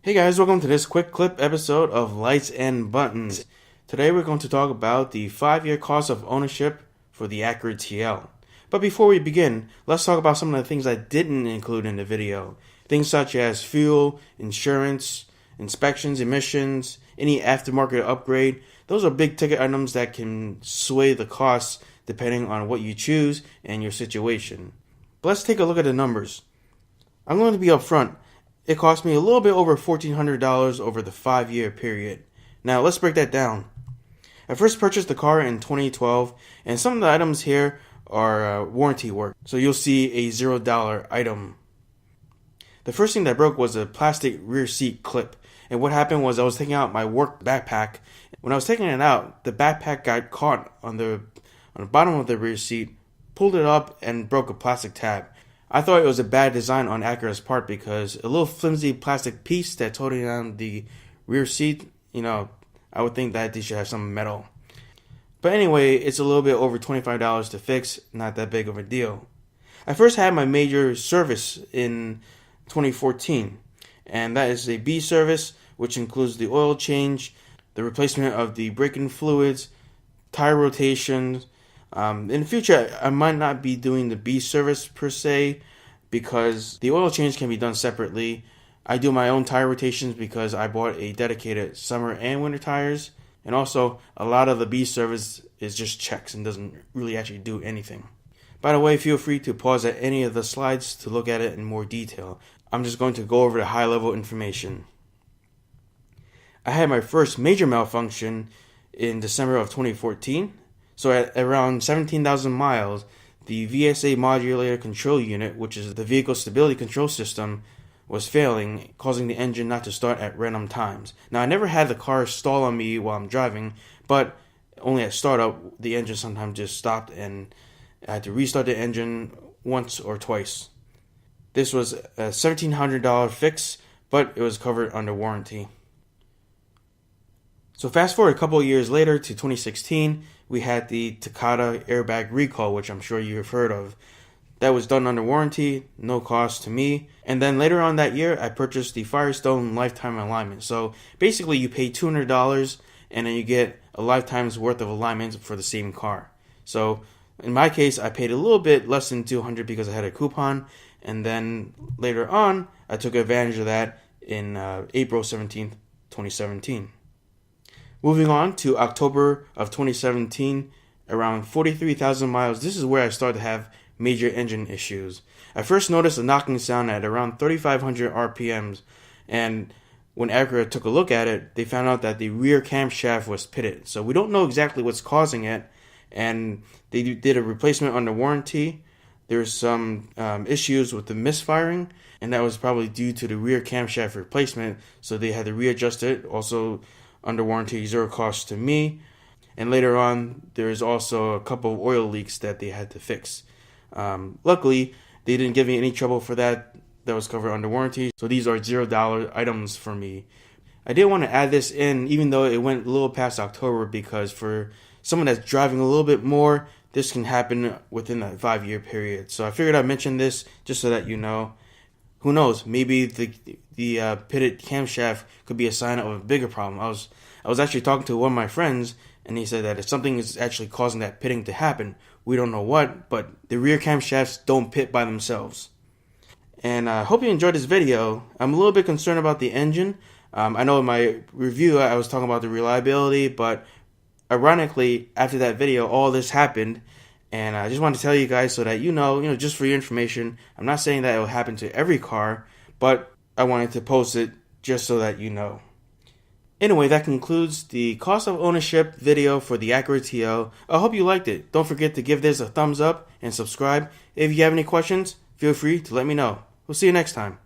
Hey guys, welcome to this quick clip episode of Lights and Buttons. Today we're going to talk about the 5-year cost of ownership for the Acura TL. But before we begin, let's talk about some of the things I didn't include in the video. Things such as fuel, insurance, inspections, emissions, any aftermarket upgrade. Those are big ticket items that can sway the costs depending on what you choose and your situation. But let's take a look at the numbers. I'm going to be upfront. It cost me a little bit over $1,400 over the 5-year period. Now let's break that down. I first purchased the car in 2012, and some of the items here are warranty work. So you'll see a $0 item. The first thing that broke was a plastic rear seat clip. And what happened was I was taking out my work backpack. When I was taking it out, the backpack got caught on the bottom of the rear seat, pulled it up, and broke a plastic tab. I thought it was a bad design on Acura's part because a little flimsy plastic piece that's holding on the rear seat, I would think that they should have some metal. But anyway, it's a little bit over $25 to fix, not that big of a deal. I first had my major service in 2014, and that is a B service, which includes the oil change, the replacement of the braking fluids, tire rotations. In the future, I might not be doing the B service per se because the oil change can be done separately. I do my own tire rotations because I bought a dedicated summer and winter tires. And also, a lot of the B service is just checks and doesn't really actually do anything. By the way, feel free to pause at any of the slides to look at it in more detail. I'm just going to go over the high-level information. I had my first major malfunction in December of 2014. So at around 17,000 miles, the VSA modulator control unit, which is the vehicle stability control system, was failing, causing the engine not to start at random times. Now, I never had the car stall on me while I'm driving, but only at startup, the engine sometimes just stopped and I had to restart the engine once or twice. This was a $1,700 fix, but it was covered under warranty. So fast forward a couple of years later to 2016, we had the Takata airbag recall, which I'm sure you've heard of. That was done under warranty, no cost to me. And then later on that year, I purchased the Firestone lifetime alignment. So basically you pay $200 and then you get a lifetime's worth of alignments for the same car. So in my case, I paid a little bit less than $200 because I had a coupon. And then later on, I took advantage of that in April 17th, 2017. Moving on to October of 2017, around 43,000 miles, this is where I started to have major engine issues. I first noticed a knocking sound at around 3,500 RPMs, and when Acura took a look at it, they found out that the rear camshaft was pitted. So we don't know exactly what's causing it, and they did a replacement under warranty. There's some issues with the misfiring, and that was probably due to the rear camshaft replacement, so they had to readjust it. Also, under warranty, zero cost to me. And later on, there's also a couple of oil leaks that they had to fix. Luckily, they didn't give me any trouble for that. That was covered under warranty. So these are $0 items for me. I did want to add this in, even though it went a little past October, because for someone that's driving a little bit more, this can happen within a 5-year period. So I figured I'd mention this just so that you know. Who knows? Maybe the pitted camshaft could be a sign of a bigger problem. I was actually talking to one of my friends, and he said that if something is actually causing that pitting to happen, we don't know what, but the rear camshafts don't pit by themselves. And I hope you enjoyed this video. I'm a little bit concerned about the engine. I know in my review I was talking about the reliability, but ironically, after that video, all this happened. And I just wanted to tell you guys so that you know, just for your information, I'm not saying that it will happen to every car, but I wanted to post it just so that you know. Anyway, that concludes the cost of ownership video for the Acura TL. I hope you liked it. Don't forget to give this a thumbs up and subscribe. If you have any questions, feel free to let me know. We'll see you next time.